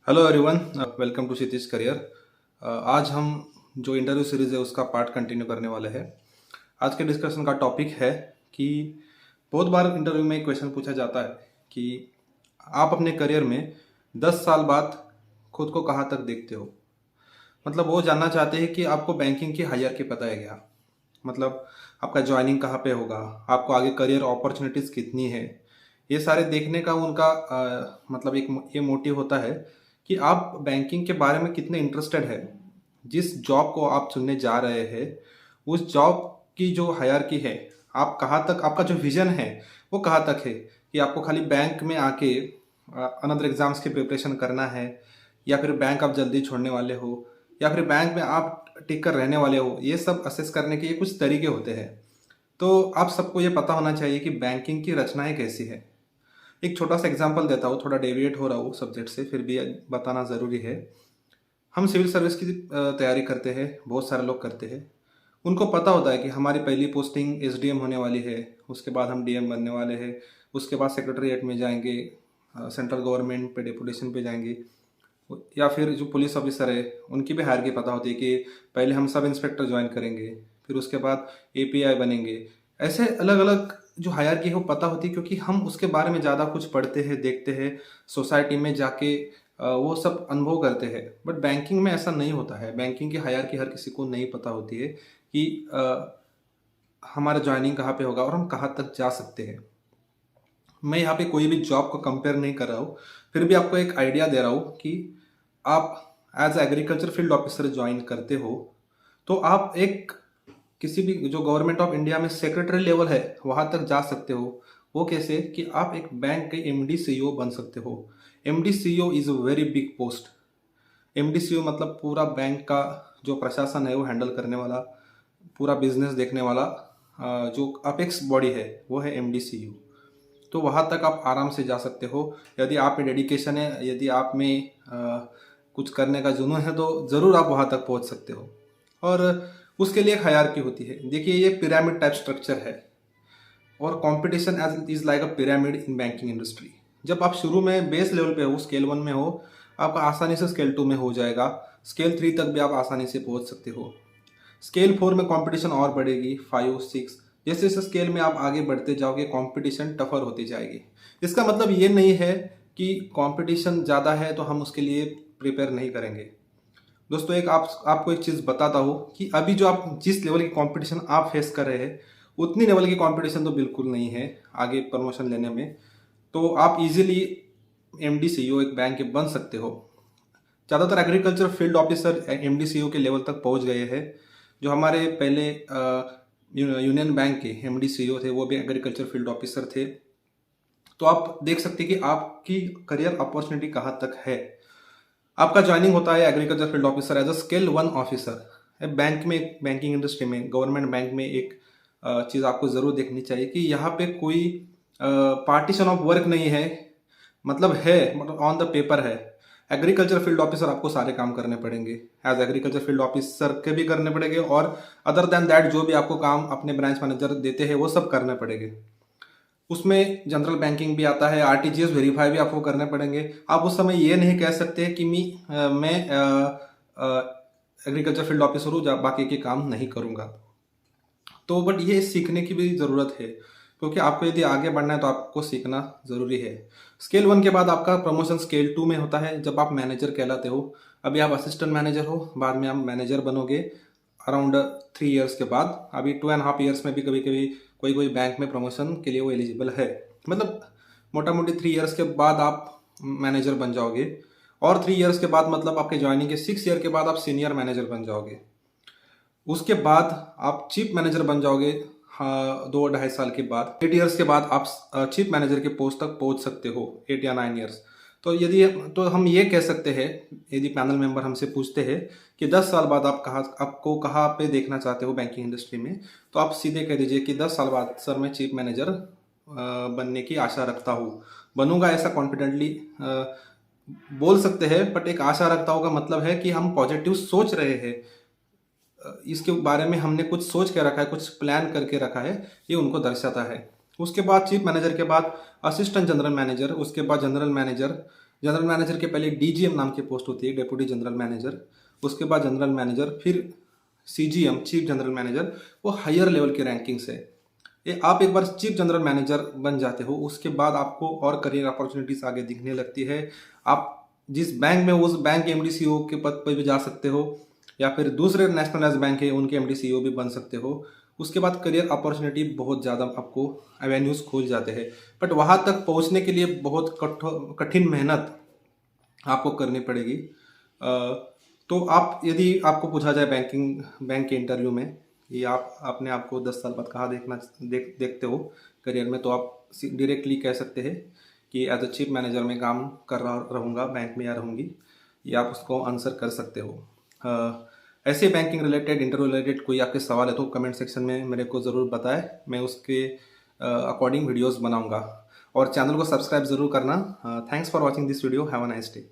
Hello everyone, welcome to Kshitij career. आज हम जो इंटरव्यू सीरीज है उसका पार्ट कंटिन्यू करने वाले हैं। आज के डिस्कशन का टॉपिक है कि बहुत बार इंटरव्यू में एक क्वेश्चन पूछा जाता है कि आप अपने करियर में 10 साल बाद खुद को कहाँ तक देखते हो। मतलब वो जानना चाहते हैं कि आपको बैंकिंग की हायरार्की पता है क्या, मतलब आपका ज्वाइनिंग कहाँ पे होगा, आपको आगे करियर अपॉर्चुनिटीज़ कितनी है। ये सारे देखने का उनका मतलब एक ये मोटिव होता है कि आप बैंकिंग के बारे में कितने इंटरेस्टेड है। जिस जॉब को आप चुनने जा रहे हैं उस जॉब की जो हायरार्की है, आप कहाँ तक, आपका जो विजन है वो कहाँ तक है कि आपको खाली बैंक में आके अनदर एग्जाम्स की प्रिपरेशन करना है, या फिर बैंक आप जल्दी छोड़ने वाले हो, या फिर बैंक में आप टिक कर रहने वाले हो। ये सब असेस करने के ये कुछ तरीके होते हैं। तो आप सबको ये पता होना चाहिए कि बैंकिंग की रचनाएं कैसी है। एक छोटा सा एग्जांपल देता हूँ, थोड़ा डेविएट हो रहा हूँ सब्जेक्ट से, फिर भी बताना ज़रूरी है। हम सिविल सर्विस की तैयारी करते हैं, बहुत सारे लोग करते हैं। उनको पता होता है कि हमारी पहली पोस्टिंग एसडीएम होने वाली है, उसके बाद हम डीएम बनने वाले हैं, उसके बाद सेक्रेटरीट में जाएंगे, सेंट्रल गवर्नमेंट पे डेपुटेशन पे जाएंगे, या फिर जो पुलिस ऑफिसर है उनकी भी हायर की पता होती है कि पहले हम सब इंस्पेक्टर ज्वाइन करेंगे, फिर उसके बाद एपीआई बनेंगे। ऐसे अलग अलग जो हायर की है वो पता होती है, क्योंकि हम उसके बारे में ज़्यादा कुछ पढ़ते हैं, देखते हैं, सोसाइटी में जाके वो सब अनुभव करते हैं। बट बैंकिंग में ऐसा नहीं होता है। बैंकिंग की हायर की हर किसी को नहीं पता होती है कि हमारा ज्वाइनिंग कहाँ पे होगा और हम कहाँ तक जा सकते हैं। मैं यहाँ पे कोई भी जॉब को कंपेयर नहीं कर रहा हूँ, फिर भी आपको एक आइडिया दे रहा हूँ कि आप as agriculture field officer join करते हो तो आप एक किसी भी जो गवर्नमेंट ऑफ इंडिया में सेक्रेटरी लेवल है वहाँ तक जा सकते हो। वो कैसे कि आप एक बैंक के एमडी सीईओ बन सकते हो। MD CEO is a very big post. MD CEO मतलब पूरा बैंक का जो प्रशासन है वो हैंडल करने वाला, पूरा बिजनेस देखने वाला जो अपेक्स बॉडी है वो है एमडी सीईओ। तो वहाँ तक आप आराम से जा सकते हो। यदि आप में डेडिकेशन है, यदि आप में कुछ करने का जुनून है तो ज़रूर आप वहाँ तक पहुँच सकते हो। और उसके लिए एक हायरार्की होती है। देखिए, ये पिरामिड टाइप स्ट्रक्चर है और competition as is like a pyramid in banking industry. जब आप शुरू में बेस लेवल पे हो, स्केल 1 में हो, आपका आसानी से स्केल 2 में हो जाएगा। स्केल 3 तक भी आप आसानी से पहुंच सकते हो। स्केल 4 में कंपटीशन और बढ़ेगी, 5, 6, जैसे जैसे स्केल में आप आगे बढ़ते जाओगे कंपटीशन टफर होती जाएगी। इसका मतलब ये नहीं है कि कंपटीशन ज़्यादा है तो हम उसके लिए प्रिपेयर नहीं करेंगे। दोस्तों, एक आपको एक चीज़ बताता हूँ कि अभी जो आप जिस लेवल की कंपटीशन आप फेस कर रहे हैं उतनी लेवल की कंपटीशन तो बिल्कुल नहीं है आगे प्रमोशन लेने में। तो आप इजीली एमडी सीईओ एक बैंक के बन सकते हो। ज़्यादातर agriculture field officer MD CEO के लेवल तक पहुंच गए हैं। जो हमारे पहले यूनियन बैंक के एमडी सीईओ थे वो भी एग्रीकल्चर फील्ड ऑफिसर थे। तो आप देख सकते हैं कि आपकी करियर अपॉर्चुनिटी कहाँ तक है। आपका ज्वाइनिंग होता है agriculture field officer as a scale 1 officer. Bank में, बैंकिंग इंडस्ट्री में, गवर्नमेंट बैंक में एक चीज़ आपको ज़रूर देखनी चाहिए कि यहाँ पे कोई पार्टीशन ऑफ वर्क नहीं है। मतलब है, मतलब ऑन द पेपर है। एग्रीकल्चर फील्ड ऑफिसर आपको सारे काम करने पड़ेंगे, एज एग्रीकल्चर फील्ड ऑफिसर के भी करने पड़ेंगे, और अदर देन दैट जो भी आपको काम अपने ब्रांच मैनेजर देते हैं वो सब करने पड़ेंगे। उसमें जनरल बैंकिंग भी आता है, आरटीजीएस वेरीफाई भी आपको करने पड़ेंगे। आप उस समय ये नहीं कह सकते कि मैं एग्रीकल्चर फील्ड ऑफिसर हूँ, बाकी के काम नहीं करूँगा। तो बट ये सीखने की भी ज़रूरत है, क्योंकि आपको यदि आगे बढ़ना है तो आपको सीखना ज़रूरी है। स्केल 1 के बाद आपका प्रमोशन स्केल 2 में होता है, जब आप मैनेजर कहलाते हो। अभी आप असिस्टेंट मैनेजर हो, बाद में आप मैनेजर बनोगे अराउंड 3 ईयर्स के बाद। अभी 2.5 ईयर्स में भी कभी कभी कोई कोई बैंक में प्रमोशन के लिए वो एलिजिबल है। मतलब मोटा मोटी 3 ईयर्स के बाद आप मैनेजर बन जाओगे, और 3 ईयर्स के बाद मतलब आपके ज्वाइनिंग के 6 ईयर के बाद आप सीनियर मैनेजर बन जाओगे। उसके बाद आप चीफ मैनेजर बन जाओगे। हाँ, 2-2.5 साल के बाद 8 ईयर्स के बाद आप चीफ मैनेजर के पोस्ट तक पहुंच सकते हो, 8 या 9 ईयर्स। तो यदि तो हम ये कह सकते हैं, यदि पैनल मेंबर हमसे पूछते हैं कि 10 साल बाद आपको कहाँ पे देखना चाहते हो बैंकिंग इंडस्ट्री में, तो आप सीधे कह दीजिए कि 10 साल बाद सर मैं चीफ मैनेजर बनने की आशा रखता हूँ। बनूंगा ऐसा कॉन्फिडेंटली बोल सकते हैं, बट एक आशा रखता हूँ का मतलब है कि हम पॉजिटिव सोच रहे हैं, इसके बारे में हमने कुछ सोच के रखा है, कुछ प्लान करके रखा है, ये उनको दर्शाता है। उसके बाद चीफ मैनेजर के बाद असिस्टेंट जनरल मैनेजर, उसके बाद जनरल मैनेजर। जनरल मैनेजर के पहले डीजीएम नाम की पोस्ट होती है, डेप्यूटी जनरल मैनेजर, उसके बाद जनरल मैनेजर, फिर सीजीएम, चीफ जनरल मैनेजर, वो हायर लेवल की रैंकिंग से। ये आप एक बार चीफ जनरल मैनेजर बन जाते हो, उसके बाद आपको और करियर अपॉर्चुनिटीज आगे दिखने लगती है। आप जिस बैंक में, उस बैंक के एमडी सीईओ के पद पर भी जा सकते हो, या फिर दूसरे नेशनलाइज बैंक है उनके एमडी सीईओ भी बन सकते हो। उसके बाद करियर अपॉर्चुनिटी बहुत ज़्यादा आपको एवेन्यूज खोल जाते हैं, बट वहाँ तक पहुँचने के लिए बहुत कठिन मेहनत आपको करनी पड़ेगी। तो आप, यदि आपको पूछा जाए बैंक के इंटरव्यू में कि आप अपने आप को 10 साल बाद कहाँ देखते हो करियर में, तो आप डायरेक्टली कह सकते हैं कि एज अ चीफ मैनेजर में काम कर रहा रहूँगा बैंक में या रहूँगी, या आप उसको आंसर कर सकते हो। ऐसे बैंकिंग रिलेटेड, इंटरव्यू रिलेटेड कोई आपके सवाल है तो कमेंट सेक्शन में मेरे को ज़रूर बताएं, मैं उसके अकॉर्डिंग वीडियोस बनाऊंगा। और चैनल को सब्सक्राइब ज़रूर करना। Thanks for watching this video, have a nice day.